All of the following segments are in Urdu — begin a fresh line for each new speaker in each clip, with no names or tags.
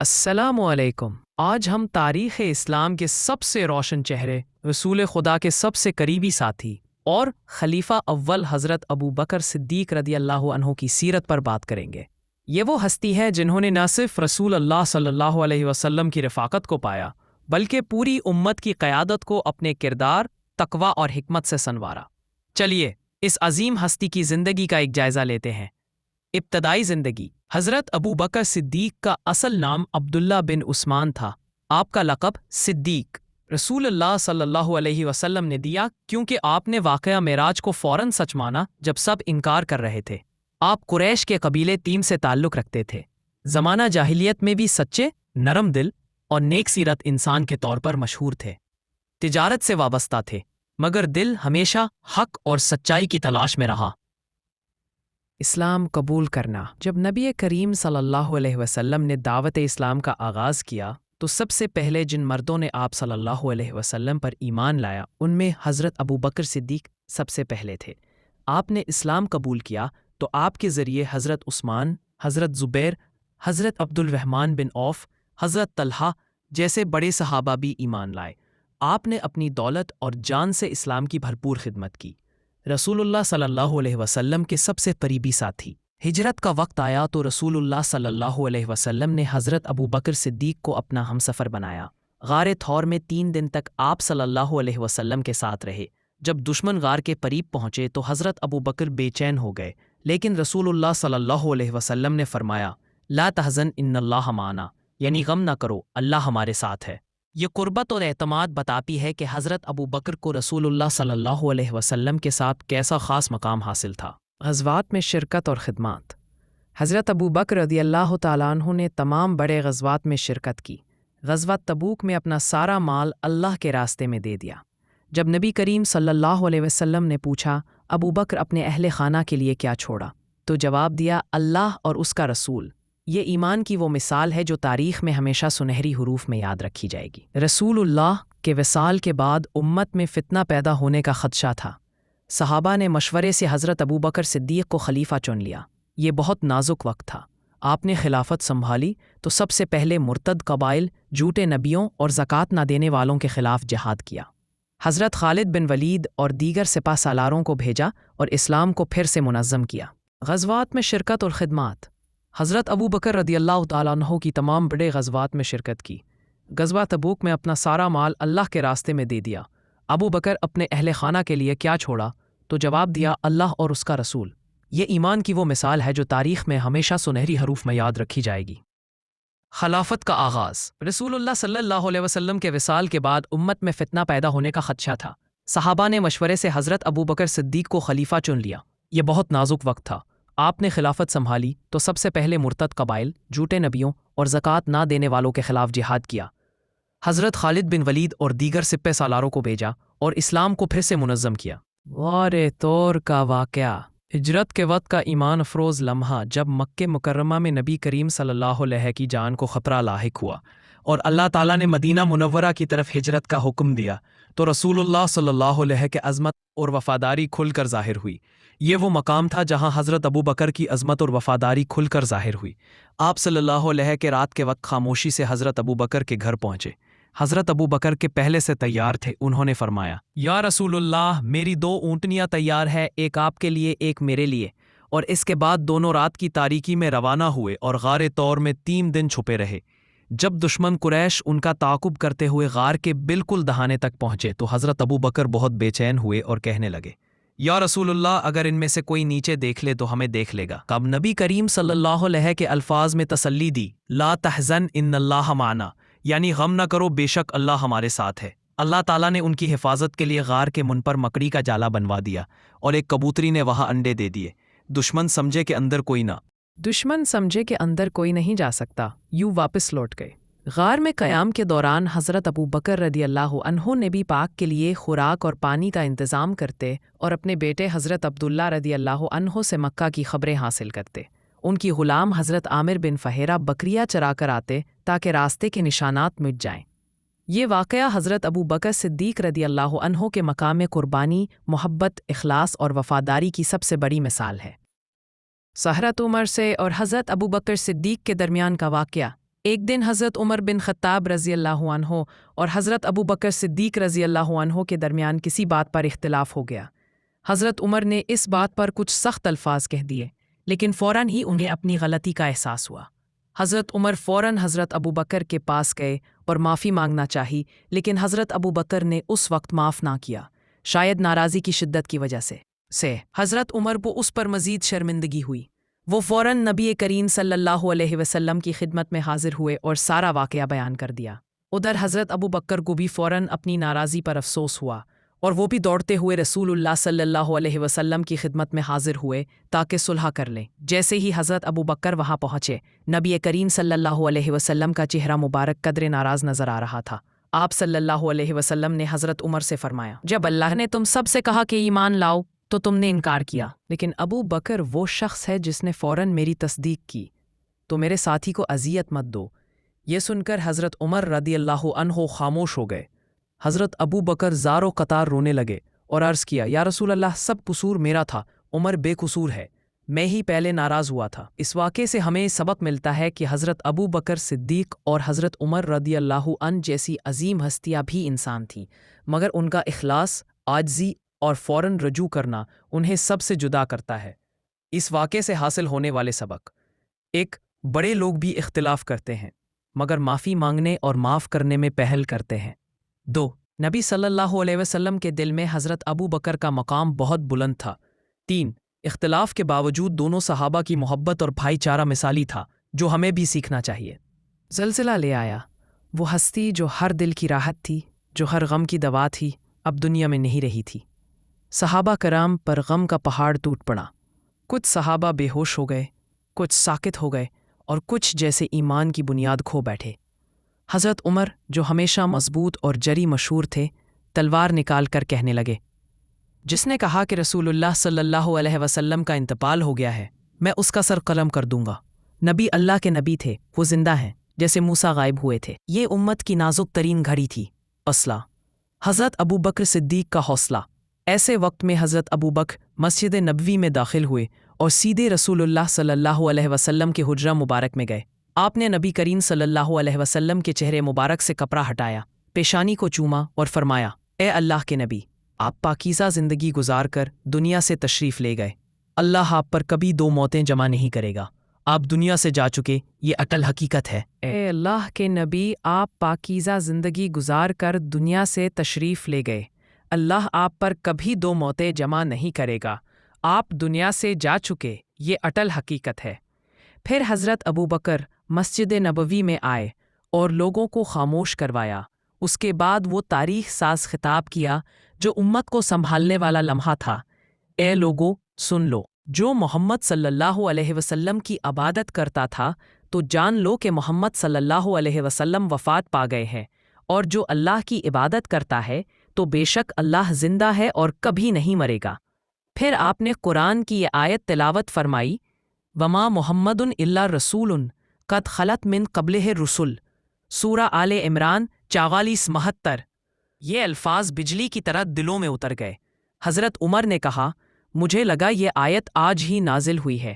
السلام علیکم۔ آج ہم تاریخ اسلام کے سب سے روشن چہرے، رسول خدا کے سب سے قریبی ساتھی اور خلیفہ اول حضرت ابو بکر صدیق رضی اللہ عنہ کی سیرت پر بات کریں گے۔ یہ وہ ہستی ہے جنہوں نے نہ صرف رسول اللہ صلی اللہ علیہ وسلم کی رفاقت کو پایا بلکہ پوری امت کی قیادت کو اپنے کردار، تقوی اور حکمت سے سنوارا۔ چلیے اس عظیم ہستی کی زندگی کا ایک جائزہ لیتے ہیں۔ ابتدائی زندگی۔ حضرت ابو بکر صدیق کا اصل نام عبداللہ بن عثمان تھا۔ آپ کا لقب صدیق رسول اللہ صلی اللہ علیہ وسلم نے دیا کیونکہ آپ نے واقعہ معراج کو فوراً سچ مانا جب سب انکار کر رہے تھے۔ آپ قریش کے قبیلے تیم سے تعلق رکھتے تھے۔ زمانہ جاہلیت میں بھی سچے، نرم دل اور نیک سیرت انسان کے طور پر مشہور تھے۔ تجارت سے وابستہ تھے مگر دل ہمیشہ حق اور سچائی کی تلاش میں رہا۔ اسلام قبول کرنا۔ جب نبی کریم صلی اللہ علیہ وسلم نے دعوت اسلام کا آغاز کیا تو سب سے پہلے جن مردوں نے آپ صلی اللہ علیہ وسلم پر ایمان لایا ان میں حضرت ابو بکر صدیق سب سے پہلے تھے۔ آپ نے اسلام قبول کیا تو آپ کے ذریعے حضرت عثمان، حضرت زبیر، حضرت عبد الرحمن بن عوف، حضرت طلحہ جیسے بڑے صحابہ بھی ایمان لائے۔ آپ نے اپنی دولت اور جان سے اسلام کی بھرپور خدمت کی۔ رسول اللہ صلی اللہ علیہ وسلم کے سب سے قریبی ساتھی۔ ہجرت کا وقت آیا تو رسول اللہ صلی اللہ علیہ وسلم نے حضرت ابو بکر صدیق کو اپنا ہمسفر بنایا۔ غار تھور میں 3 دن تک آپ صلی اللہ علیہ وسلم کے ساتھ رہے۔ جب دشمن غار کے قریب پہنچے تو حضرت ابو بکر بے چین ہو گئے، لیکن رسول اللہ صلی اللہ علیہ وسلم نے فرمایا، لا تحزن ان اللہ معنا، یعنی غم نہ کرو، اللہ ہمارے ساتھ ہے۔ یہ قربت اور اعتماد بتاتی ہے کہ حضرت ابو بکر کو رسول اللہ صلی اللہ علیہ وسلم کے ساتھ کیسا خاص مقام حاصل تھا۔ غزوات میں شرکت اور خدمات۔ حضرت ابو بکر رضی اللہ تعالیٰ عنہ نے تمام بڑے غزوات میں شرکت کی۔ غزوہ تبوک میں اپنا سارا مال اللہ کے راستے میں دے دیا۔ جب نبی کریم صلی اللہ علیہ وسلم نے پوچھا ابو بکر اپنے اہل خانہ کے لیے کیا چھوڑا، تو جواب دیا اللہ اور اس کا رسول۔ یہ ایمان کی وہ مثال ہے جو تاریخ میں ہمیشہ سنہری حروف میں یاد رکھی جائے گی۔ رسول اللہ کے وصال کے بعد امت میں فتنہ پیدا ہونے کا خدشہ تھا۔ صحابہ نے مشورے سے حضرت ابو بکر صدیق کو خلیفہ چن لیا۔ یہ بہت نازک وقت تھا۔ آپ نے خلافت سنبھالی تو سب سے پہلے مرتد قبائل، جھوٹے نبیوں اور زکوٰۃ نہ دینے والوں کے خلاف جہاد کیا۔ حضرت خالد بن ولید اور دیگر سپہ سالاروں کو بھیجا اور اسلام کو پھر سے منظم کیا۔ غزوات میں شرکت اور خدمات۔ حضرت ابو بکر رضی اللہ تعالیٰ عنہ کی تمام بڑے غزوات میں شرکت کی۔ غزوہ تبوک میں اپنا سارا مال اللہ کے راستے میں دے دیا۔ ابو بکر اپنے اہل خانہ کے لیے کیا چھوڑا، تو جواب دیا اللہ اور اس کا رسول۔ یہ ایمان کی وہ مثال ہے جو تاریخ میں ہمیشہ سنہری حروف میں یاد رکھی جائے گی۔ خلافت کا آغاز۔ رسول اللہ صلی اللہ علیہ وسلم کے وصال کے بعد امت میں فتنہ پیدا ہونے کا خدشہ تھا۔ صحابہ نے مشورے سے حضرت ابو بکر صدیق کو خلیفہ چن لیا۔ یہ بہت نازک وقت تھا۔ آپ نے خلافت سنبھالی تو سب سے پہلے مرتد قبائل، جھوٹے نبیوں اور زکوٰۃ نہ دینے والوں کے خلاف جہاد کیا۔ حضرت خالد بن ولید اور دیگر سپہ سالاروں کو بھیجا اور اسلام کو پھر سے منظم کیا۔ غار طور کا واقعہ۔ ہجرت کے وقت کا ایمان افروز لمحہ جب مکہ مکرمہ میں نبی کریم صلی اللہ علیہ کی جان کو خطرہ لاحق ہوا اور اللہ تعالیٰ نے مدینہ منورہ کی طرف ہجرت کا حکم دیا تو رسول اللہ صلی اللہ علیہ کے عظمت اور وفاداری کھل کر ظاہر ہوئی۔ یہ وہ مقام تھا جہاں حضرت ابو بکر کی عظمت اور وفاداری کھل کر ظاہر ہوئی۔ آپ صلی اللہ علیہ کے رات کے وقت خاموشی سے حضرت ابو بکر کے گھر پہنچے۔ حضرت ابو بکر کے پہلے سے تیار تھے۔ انہوں نے فرمایا، یا رسول اللہ، میری 2 اونٹنیاں تیار ہے، ایک آپ کے لیے ایک میرے لیے۔ اور اس کے بعد دونوں رات کی تاریکی میں روانہ ہوئے اور غار طور میں 3 دن چھپے رہے۔ جب دشمن قریش ان کا تعاقب کرتے ہوئے غار کے بالکل دہانے تک پہنچے تو حضرت ابو بکر بہت بے چین ہوئے اور کہنے لگے، یا رسول اللہ، اگر ان میں سے کوئی نیچے دیکھ لے تو ہمیں دیکھ لے گا۔ تب نبی کریم صلی اللہ علیہ کے الفاظ میں تسلی دی، لا تحزن ان اللہ معنا، یعنی غم نہ کرو، بے شک اللہ ہمارے ساتھ ہے۔ اللہ تعالیٰ نے ان کی حفاظت کے لیے غار کے من پر مکڑی کا جالا بنوا دیا اور ایک کبوتری نے وہاں انڈے دے دیے۔ دشمن سمجھے کہ اندر کوئی نہیں جا سکتا، یوں واپس لوٹ گئے۔ غار میں قیام کے دوران حضرت ابو بکر رضی اللہ عنہ نبی پاک کے لیے خوراک اور پانی کا انتظام کرتے اور اپنے بیٹے حضرت عبداللہ رضی اللہ عنہ سے مکہ کی خبریں حاصل کرتے۔ ان کی غلام حضرت عامر بن فہیرہ بکریاں چرا کر آتے تاکہ راستے کے نشانات مٹ جائیں۔ یہ واقعہ حضرت ابو بکر صدیق رضی اللہ عنہ کے مقام قربانی، محبت، اخلاص اور وفاداری کی سب سے بڑی مثال ہے۔ حضرت عمر سے اور حضرت ابو بکر صدیق کے درمیان کا واقعہ۔ ایک دن حضرت عمر بن خطاب رضی اللہ عنہ اور حضرت ابو بکر صدیق رضی اللہ عنہ کے درمیان کسی بات پر اختلاف ہو گیا۔ حضرت عمر نے اس بات پر کچھ سخت الفاظ کہہ دیے، لیکن فوراً ہی انہیں اپنی غلطی کا احساس ہوا۔ حضرت عمر فوراً حضرت ابو بکر کے پاس گئے اور معافی مانگنا چاہی، لیکن حضرت ابو بکر نے اس وقت معاف نہ کیا، شاید ناراضی کی شدت کی وجہ سے حضرت عمر کو اس پر مزید شرمندگی ہوئی۔ وہ فوراً نبی کریم صلی اللہ علیہ وسلم کی خدمت میں حاضر ہوئے اور سارا واقعہ بیان کر دیا۔ ادھر حضرت ابو بکر کو بھی فوراً اپنی ناراضی پر افسوس ہوا اور وہ بھی دوڑتے ہوئے رسول اللہ صلی اللہ علیہ وسلم کی خدمت میں حاضر ہوئے تاکہ صلح کر لیں۔ جیسے ہی حضرت ابو بکر وہاں پہنچے، نبی کریم صلی اللہ علیہ وسلم کا چہرہ مبارک قدر ناراض نظر آ رہا تھا۔ آپ صلی اللہ علیہ وسلم نے حضرت عمر سے فرمایا، جب اللہ نے تم سب سے کہا کہ ایمان لاؤ تو تم نے انکار کیا، لیکن ابو بکر وہ شخص ہے جس نے فوراً میری تصدیق کی، تو میرے ساتھی کو اذیت مت دو۔ یہ سن کر حضرت عمر رضی اللہ عنہ خاموش ہو گئے۔ حضرت ابو بکر زار و قطار رونے لگے اور عرض کیا، یا رسول اللہ، سب قصور میرا تھا، عمر بے قصور ہے، میں ہی پہلے ناراض ہوا تھا۔ اس واقعے سے ہمیں سبق ملتا ہے کہ حضرت ابو بکر صدیق اور حضرت عمر رضی اللہ عنہ جیسی عظیم ہستیاں بھی انسان تھیں، مگر ان کا اخلاص، عاجزی اور فوراً رجوع کرنا انہیں سب سے جدا کرتا ہے۔ اس واقعے سے حاصل ہونے والے سبق: 1. بڑے لوگ بھی اختلاف کرتے ہیں، مگر معافی مانگنے اور معاف کرنے میں پہل کرتے ہیں۔ 2. نبی صلی اللہ علیہ وسلم کے دل میں حضرت ابو بکر کا مقام بہت بلند تھا۔ 3. اختلاف کے باوجود دونوں صحابہ کی محبت اور بھائی چارہ مثالی تھا، جو ہمیں بھی سیکھنا چاہیے۔ زلزلہ لے آیا، وہ ہستی جو ہر دل کی راحت تھی، جو ہر غم کی دوا تھی، اب دنیا میں نہیں رہی تھی۔ صحابہ کرام پر غم کا پہاڑ ٹوٹ پڑا، کچھ صحابہ بے ہوش ہو گئے، کچھ ساکت ہو گئے اور کچھ جیسے ایمان کی بنیاد کھو بیٹھے۔ حضرت عمر جو ہمیشہ مضبوط اور جری مشہور تھے، تلوار نکال کر کہنے لگے، جس نے کہا کہ رسول اللہ صلی اللہ علیہ وسلم کا انتقال ہو گیا ہے، میں اس کا سر قلم کر دوں گا۔ نبی اللہ کے نبی تھے، وہ زندہ ہیں جیسے موسیٰ غائب ہوئے تھے۔ یہ امت کی نازک ترین گھڑی تھی۔ اسلحہ: حضرت ابو بکر صدیق کا حوصلہ۔ ایسے وقت میں حضرت ابو بکر مسجد نبوی میں داخل ہوئے اور سیدھے رسول اللہ صلی اللہ علیہ وسلم کے حجرہ مبارک میں گئے۔ آپ نے نبی کریم صلی اللہ علیہ وسلم کے چہرے مبارک سے کپڑا ہٹایا، پیشانی کو چوما اور فرمایا، اے اللہ کے نبی، آپ پاکیزہ زندگی گزار کر دنیا سے تشریف لے گئے، اللہ آپ پر کبھی دو موتیں جمع نہیں کرے گا، آپ دنیا سے جا چکے، یہ اٹل حقیقت ہے۔ اے اللہ کے نبی، آپ پاکیزہ زندگی گزار کر دنیا سے تشریف لے گئے، اللہ آپ پر کبھی دو موتیں جمع نہیں کرے گا، آپ دنیا سے جا چکے، یہ اٹل حقیقت ہے۔ پھر حضرت ابو بکر مسجد نبوی میں آئے اور لوگوں کو خاموش کروایا۔ اس کے بعد وہ تاریخ ساز خطاب کیا جو امت کو سنبھالنے والا لمحہ تھا۔ اے لوگو، سن لو، جو محمد صلی اللہ علیہ وسلم کی عبادت کرتا تھا تو جان لو کہ محمد صلی اللہ علیہ وسلم وفات پا گئے ہیں، اور جو اللہ کی عبادت کرتا ہے تو بے شک اللہ زندہ ہے اور کبھی نہیں مرے گا۔ پھر آپ نے قرآن کی یہ آیت تلاوت فرمائی، وما محمد الا رسول قد خلت من قبلہ الرسل، سورہ آل عمران 44-72۔ یہ الفاظ بجلی کی طرح دلوں میں اتر گئے۔ حضرت عمر نے کہا، مجھے لگا یہ آیت آج ہی نازل ہوئی ہے۔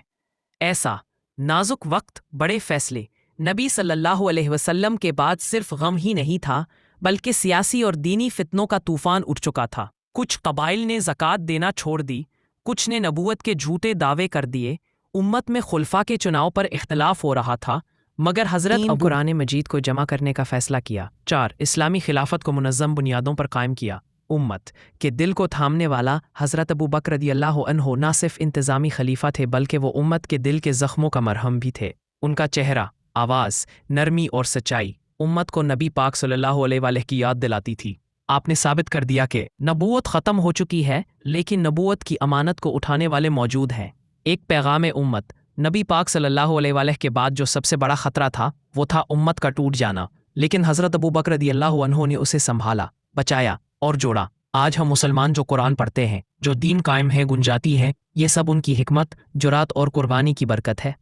ایسا نازک وقت، بڑے فیصلے۔ نبی صلی اللہ علیہ وسلم کے بعد صرف غم ہی نہیں تھا، بلکہ سیاسی اور دینی فتنوں کا طوفان اٹھ چکا تھا۔ کچھ قبائل نے زکوٰۃ دینا چھوڑ دی، کچھ نے نبوت کے جھوٹے دعوے کر دیے، امت میں خلفاء کے چناؤ پر اختلاف ہو رہا تھا، مگر حضرت قرآن مجید کو جمع کرنے کا فیصلہ کیا۔ 4. اسلامی خلافت کو منظم بنیادوں پر قائم کیا۔ امت کے دل کو تھامنے والا حضرت ابو بکر رضی اللہ عنہ نہ صرف انتظامی خلیفہ تھے بلکہ وہ امت کے دل کے زخموں کا مرہم بھی تھے۔ ان کا چہرہ، آواز، نرمی اور سچائی امت کو نبی پاک صلی اللہ علیہ وآلہ کی یاد دلاتی تھی۔ آپ نے ثابت کر دیا کہ نبوت ختم ہو چکی ہے، لیکن نبوت کی امانت کو اٹھانے والے موجود ہیں۔ ایک پیغام امت: نبی پاک صلی اللہ علیہ وآلہ کے بعد جو سب سے بڑا خطرہ تھا وہ تھا امت کا ٹوٹ جانا، لیکن حضرت ابو بکر رضی اللہ عنہ نے اسے سنبھالا، بچایا اور جوڑا۔ آج ہم مسلمان جو قرآن پڑھتے ہیں، جو دین قائم ہے، گنجاتی ہے، یہ سب ان کی حکمت، جرات اور قربانی کی برکت ہے۔